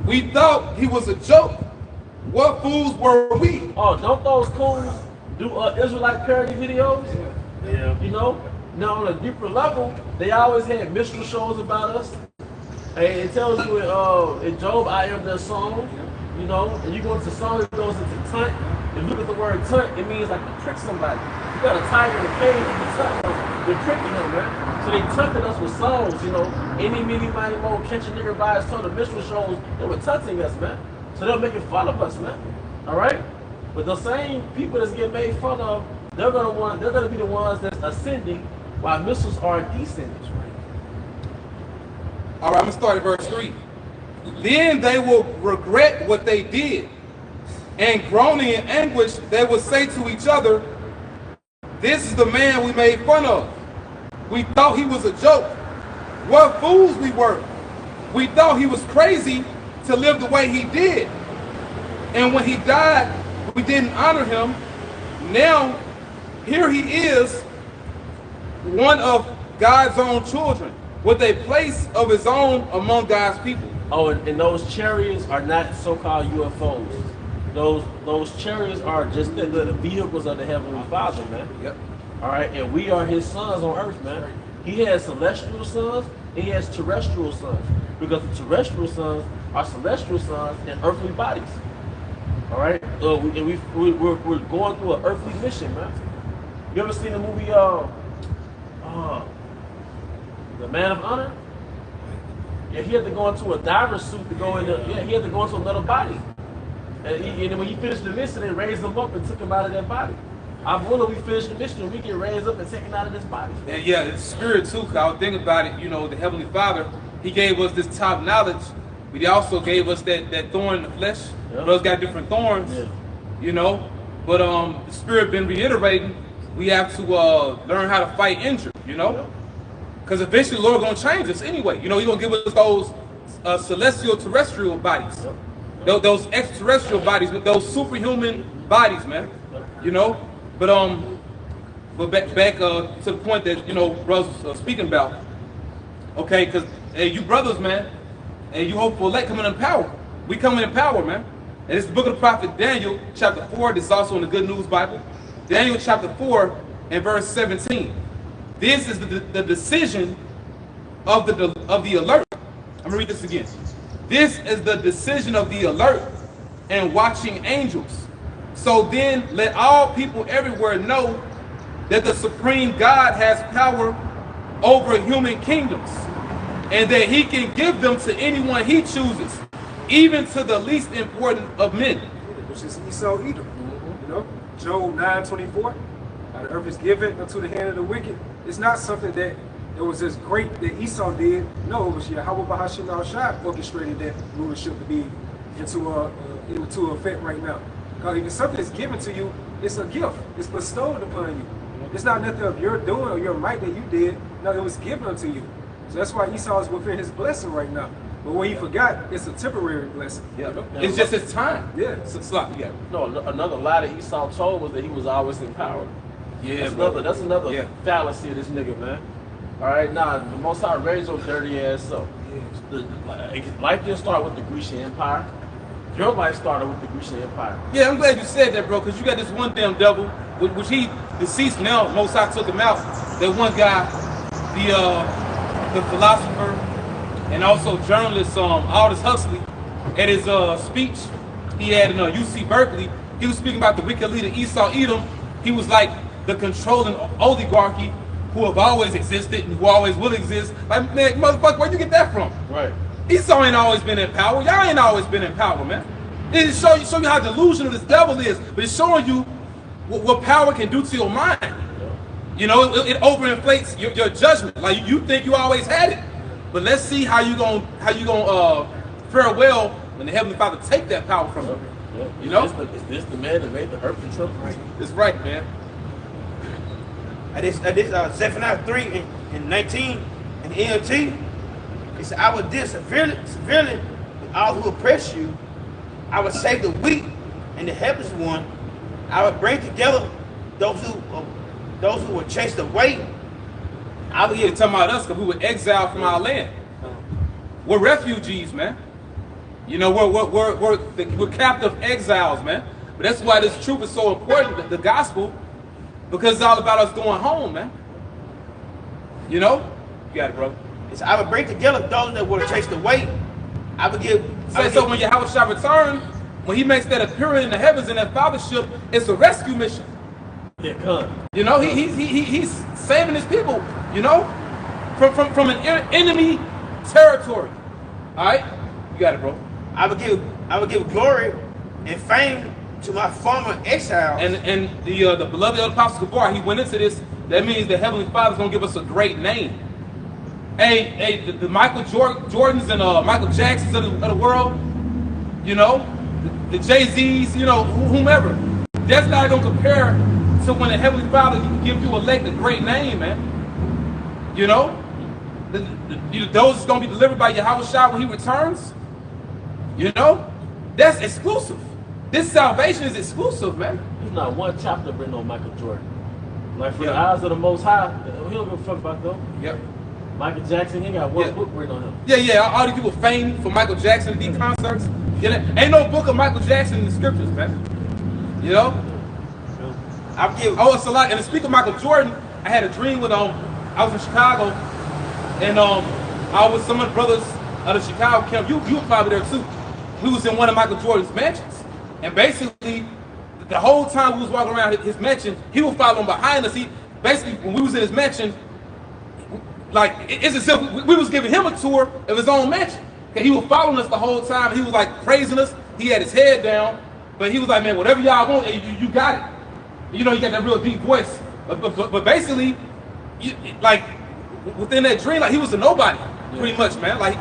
We thought he was a joke. What fools were we? Oh, don't those coons do Israelite parody videos? Yeah. You know? Now on a deeper level, they always had minstrel shows about us. And it tells you in Job, I am their song. You know, and you go into song, it goes into tunt. If you look at the word tunt, it means like to trick somebody. You got a tiger in a cage and you tunt them. They're tricking them, man. So they tunted us with songs, you know. Any, many, mighty, mo, catch a nigga by his tongue, the minstrel shows, they were tunting us, man. So they're making fun of us, man. All right? But the same people that's getting made fun of, they're gonna be the ones that's ascending while missiles are descending. All right, I'm gonna start at verse 3. Then they will regret what they did, and groaning in anguish, they will say to each other, this is the man we made fun of. We thought he was a joke. What fools we were. We thought he was crazy to live the way he did. And when he died, we didn't honor him. Now, here he is, one of God's own children, with a place of his own among God's people. Oh, and those chariots are not so-called UFOs. Those chariots are just the vehicles of the Heavenly Father, man. Yep. All right, and we are his sons on earth, man. He has celestial sons, and he has terrestrial sons. Because the terrestrial sons are celestial sons in earthly bodies. All right? We're going through an earthly mission, man. You ever seen the movie, The Man of Honor? Yeah, he had to go into a diver suit to go into, he had to go into another body. And when he finished the mission, they raised him up and took him out of that body. I wonder we finish the mission and we get raised up and taken out of this body. And yeah, it's spirit too, because I was thinking about it, you know, the Heavenly Father, he gave us this top knowledge, but he also gave us that thorn in the flesh. Yep. Brothers got different thorns, you know, but the spirit been reiterating, we have to learn how to fight injured, you know. Because eventually the Lord gonna change us anyway. You know, He's gonna give us those celestial terrestrial bodies. Those extraterrestrial bodies with those superhuman bodies, man. You know? But back to the point that, you know, brothers was speaking about. Okay, because hey, you brothers, man, and you hope for elect coming in power. We coming in power, man. And it's the book of the prophet Daniel, chapter 4. This is also in the Good News Bible. Daniel chapter 4 and verse 17. This is the decision of the alert. I'm gonna read this again. This is the decision of the alert and watching angels. So then let all people everywhere know that the supreme God has power over human kingdoms, and that he can give them to anyone he chooses, even to the least important of men. Which is Esau Edom. You know, Job 9:24. The earth is given unto the hand of the wicked. It's not something that it was just great that Esau did. No, it was Yahweh Bahashim al-Shai orchestrated that rulership to be into effect right now. Because if it's something that's given to you, it's a gift. It's bestowed upon you. It's not nothing of your doing or your might that you did. No, it was given unto you. So that's why Esau is within his blessing right now. But when he forgot, it's a temporary blessing. Yeah, it's just his time. Yeah. Yeah. No, another lie that Esau told was that he was always in power. Yeah, that's another fallacy of this nigga, man. All right, nah, the Most High raised your dirty ass up. Life didn't start with the Grecian Empire. Your life started with the Grecian Empire. Yeah, I'm glad you said that, bro, because you got this one damn devil, which he deceased now. Most High took him out. That one guy, the philosopher and also journalist, Aldous Huxley, at his speech he had in UC Berkeley, he was speaking about the wicked leader Esau Edom. He was like the controlling oligarchy who have always existed and who always will exist. Like, man, motherfucker, where'd you get that from? Right. Esau ain't always been in power. Y'all ain't always been in power, man. It show you how delusional this devil is, but it's showing you what power can do to your mind. You know, it overinflates your judgment. Like you think you always had it, but let's see how you gonna fare well when the Heavenly Father take that power from you. You know, is this the man that made the earth and tremble? Right. It's right, man. This Zephaniah 3 and 19 in NLT. It said, I will deal severely with all who oppress you. I will save the weak and the helpless one. I will bring together those who were chased away. I will get talking about us because we were exiled from our land. We're refugees, man. You know, we're captive exiles, man. But that's why this truth is so important, the gospel, because it's all about us going home, man. You know? You got it, bro. It's, I will bring together those that were chased away. I will give. So when Yahweh shall return, when he makes that appearance in the heavens in that fathership, it's a rescue mission. Yeah, come. You know, he's saving his people, you know, from an enemy territory. All right? You got it, bro. I will give glory and fame to my former exile. And the beloved Apostle Gabar, he went into this. That means the Heavenly Father's gonna give us a great name. Hey, the Michael Jordans and Michael Jacksons of the world, you know, the Jay-Z's, you know, whomever. That's not gonna compare to when the Heavenly Father gives you a great name, man. You know, those is gonna be delivered by Yahweh Shai when he returns. You know, that's exclusive. This salvation is exclusive, man. There's not one chapter written on Michael Jordan. Like for the eyes of the Most High, he don't give a fuck about them. Yep. Michael Jackson, he got one book written on him. Yeah. All these people famed for Michael Jackson at these concerts. Ain't no book of Michael Jackson in the scriptures, man. You know? It's a lot. And to speak of Michael Jordan, I had a dream with I was in Chicago, and I was some of the brothers of the Chicago camp. You were probably there too. We was in one of Michael Jordan's mansions, and basically the whole time we was walking around his mansion, he was following behind us. He basically, when we was in his mansion, like it's as if we was giving him a tour of his own mansion. Okay, he was following us the whole time. He was like praising us. He had his head down, but he was like, man, whatever y'all want, you got it. You know, he got that real deep voice. But basically, like within that dream, like he was a nobody, pretty much, man. Like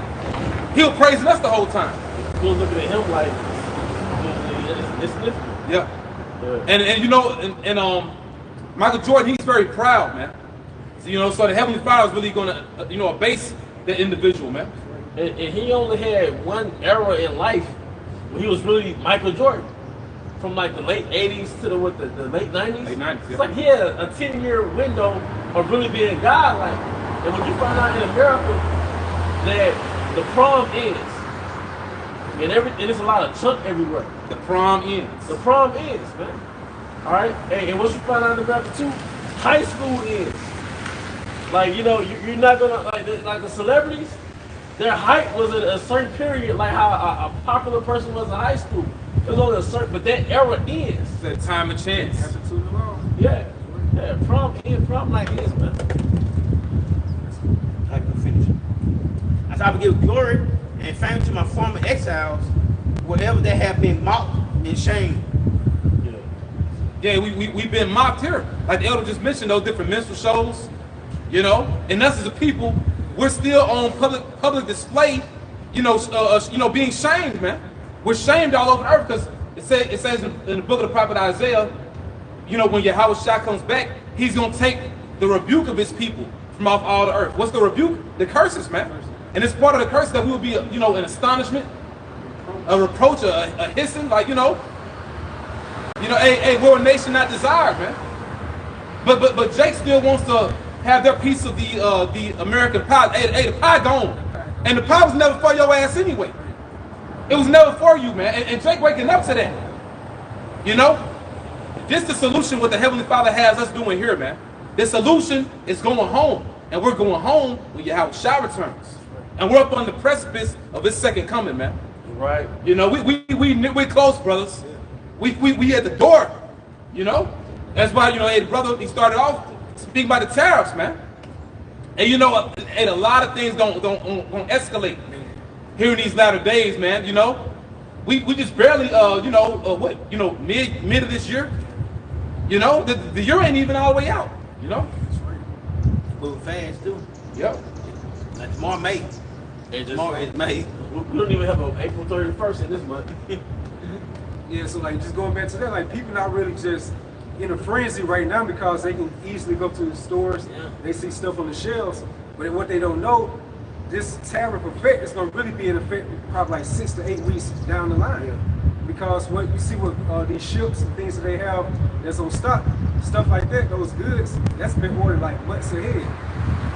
he was praising us the whole time. You was looking at him like it's significant. Yeah. And you know, and Michael Jordan, he's very proud, man. You know, so the Heavenly Father is really going to, you know, abase the individual, man. And he only had one era in life when he was really Michael Jordan. From like the late 80s to the late 90s. Late 90s, It's yeah. like he had a 10-year window of really being godlike. And when you find out in America that the prom ends, and there's a lot of chunk everywhere. The prom ends. The prom ends, man. All right? And once you find out in America too, high school ends. Like, you know, you're not gonna, like the celebrities, their height was at a certain period, like how a popular person was in high school. It was only a certain, but that era ends. It's that time of chance. After too long. Yeah. Prom like this, man. I can finish. As I would give glory and fame to my former exiles, wherever they have been mocked and shamed. Yeah, we've been mocked here. Like the elder just mentioned, those different minstrel shows, you know, and us as a people, we're still on public display, you know, being shamed, man. We're shamed all over the earth because it says in the book of the prophet Isaiah, you know, when Yahweh Shah comes back, he's going to take the rebuke of his people from off all the earth. What's the rebuke? The curses, man. And it's part of the curse that we will be, you know, an astonishment, a reproach, a hissing, like, you know, we're a nation not desired, man. But Jake still wants to have their piece of the American pie. Hey, the pie gone. And the pie was never for your ass anyway. It was never for you, man. And Jake waking up to that. You know? This is the solution what the Heavenly Father has us doing here, man. The solution is going home. And we're going home when Yahweh Shah returns. And we're up on the precipice of his second coming, man. Right. You know, we're close, brothers. We at the door, you know? That's why, you know, hey, the brother, he started off speaking about the tariffs, man. And you know, a lot of things gonna escalate here in these latter days, man. You know, we just barely, mid of this year. You know, the year ain't even all the way out. You know, Moving fast too. yep. Like tomorrow May. Tomorrow is May. We don't even have an April 31st in this month. Yeah, so like just going back to that, like people not really just in a frenzy right now because they can easily go to the stores, they see stuff on the shelves, but what they don't know, this tariff effect is going to really be in effect probably like 6 to 8 weeks down the line. Because what you see with these ships and things that they have that's on stock, stuff like that, those goods, that's been ordered like months ahead.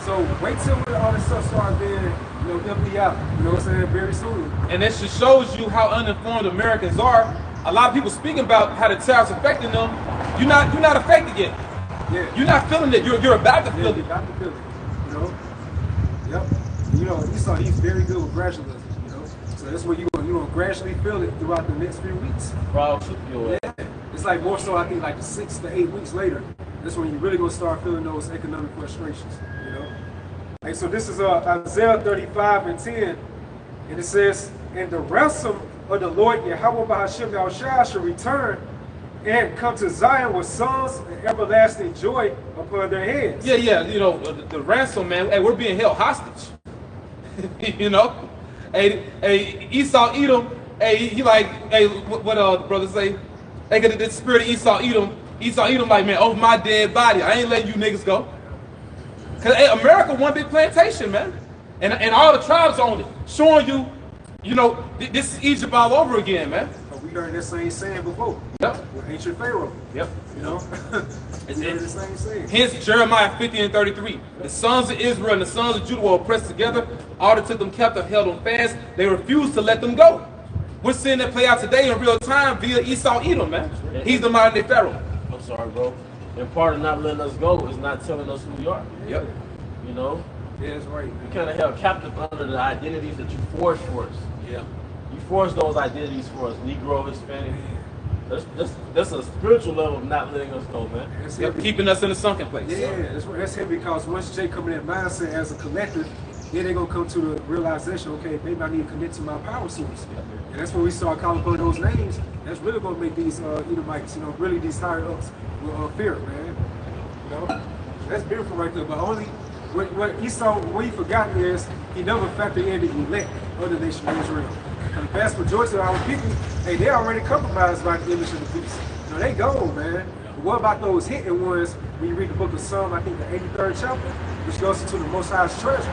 So wait till all this stuff starts being, you know, empty out, you know what I'm saying, very soon. And this just shows you how uninformed Americans are. A lot of people speaking about how the tariffs affecting them. You're not affected yet. Yeah. You're not feeling it. You're about to feel it. You're about to feel it, you know. Yep. You know, Esau, he's very good with gradualism, you know. So that's where you're gonna gradually feel it throughout the next few weeks. Proud to feel Yeah. It's like more so, I think, like 6 to 8 weeks later. That's when you're really gonna start feeling those economic frustrations, you know. Like, so this is Isaiah 35:10, and it says, "And the ransom of the Lord Yahweh Bahashim Yahushua shall return and come to Zion with songs and everlasting joy upon their heads." Yeah, you know, the ransom, man, hey, we're being held hostage. You know? Hey, Esau Edom, hey, he like, hey, what the brothers say? They got the spirit of Esau Edom like, man, over my dead body, I ain't letting you niggas go. Cause hey, America one big plantation, man. And all the tribes on it, showing you, you know, this is Egypt all over again, man. We heard that same saying before. Yep. With ancient Pharaoh. Yep. You know? We heard the same saying. Hence Jeremiah 50:33. The sons of Israel and the sons of Judah were oppressed together. All that took them captive held them fast. They refused to let them go. We're seeing that play out today in real time via Esau Edom, man. He's the modern day Pharaoh. I'm sorry, bro. And part of not letting us go is not telling us who we are. Yep. You know? Yeah, that's right. You kind of held captive under the identities that you forged for us. Yeah. You forged those identities for us. Negro, Hispanic. That's a spiritual level of not letting us go, man. That's Yep. heavy. Keeping us in a sunken place. Yeah, that's heavy because once Jay come in that mindset as a collective, then they're going to come to the realization, okay, maybe I need to commit to my power source. And that's when we start calling upon those names. That's really going to make these Edomites, you know, really these higher ups with fear, man. You know? That's beautiful right there. But only what Esau, what he forgotten is he never factored in the elect of the nation of Israel. And the vast majority of our people, hey, they already compromised by the image of the beast. You know, they gone, man. But what about those hidden ones when you read the book of Psalm, I think the 83rd chapter, which goes into the Most High's treasure?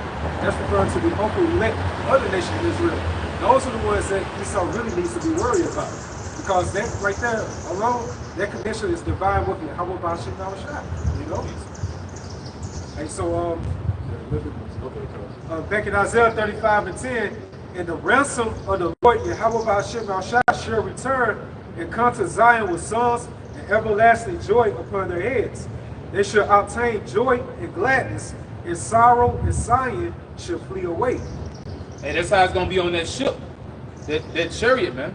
That's referring to the uncle elect of the nation of Israel. Those are the ones that Esau really needs to be worried about. Because that right there alone, that condition is divine with you. How about Hashem Shai? You know? And so, back in Isaiah 35:10, and the ransom of the Lord Yahweh Hashem Shai shall return and come to Zion with songs and everlasting joy upon their heads. They shall obtain joy and gladness, and sorrow and sighing shall flee away. And that's how it's gonna be on that ship, that chariot, man.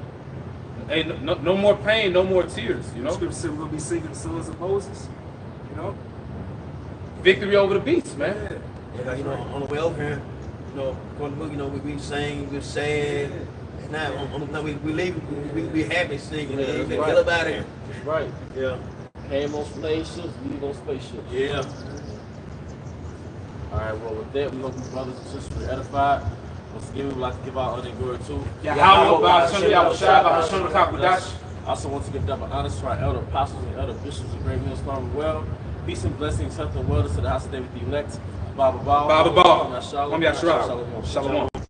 Ain't no more pain, no more tears, you know. Scripture said we're gonna be singing the songs of Moses, you know. Victory over the beast, man. Yeah, you know, on the way over here, you know, going to the book, you know, we sing, we're sad. And now, we leave, we happy singing. Yeah, Get right. up out of here. That's right. Yeah. Came on spaceships, leave on spaceships. Yeah. All right, well, with that, we're going to be brothers and sisters edified. Once again, we would like to give our honor and glory to Yahweh, Hashem, Yahushua, Hashem, Kakudash. I also want to give double honors to our elder apostles and elder bishops of Great Millstone as well. Peace and blessings, health and wellness to the house of David the elect. Baba Ba. Baba Ba. Shalom. Shalom.